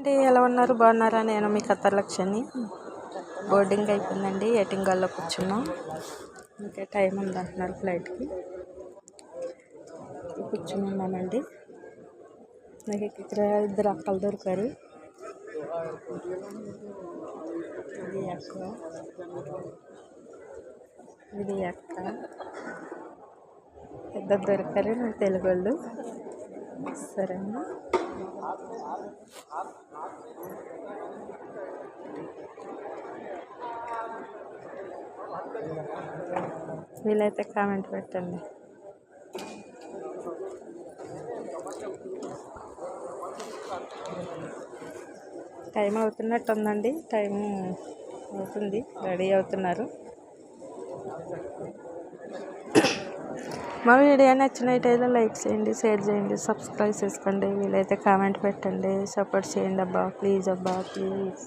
అండి, ఎలా ఉన్నారు? బాగున్నారా? నేను మీ కత్తర్లక్ష్మి. బోర్డింగ్ అయిపోయిందండి, ఎయిటింగ్ హాల్లో కూర్చున్నాం. ఇంకా టైం ఉందంటున్నారు ఫ్లైట్కి. కూర్చుని ఉన్నామండి. నాకు ఇక్కడ ఇద్దరు అక్కలు దొరికారు. ఇది అక్క, ఇది అక్క, ఇద్దరు దొరికారు నాకు తెలుగు వాళ్ళు. సరేనా, వీలైతే కామెంట్ పెట్టండి. టైం అవుతున్నట్టు ఉందండి, టైం అవుతుంది, రెడీ అవుతున్నారు. మా వీడియో నచ్చినట్టయితే లైక్ చేయండి, షేర్ చేయండి, సబ్స్క్రైబ్ చేసుకోండి. వీలైతే కామెంట్ పెట్టండి, సపోర్ట్ చేయండి అబ్బా, ప్లీజ్ అబ్బా, ప్లీజ్.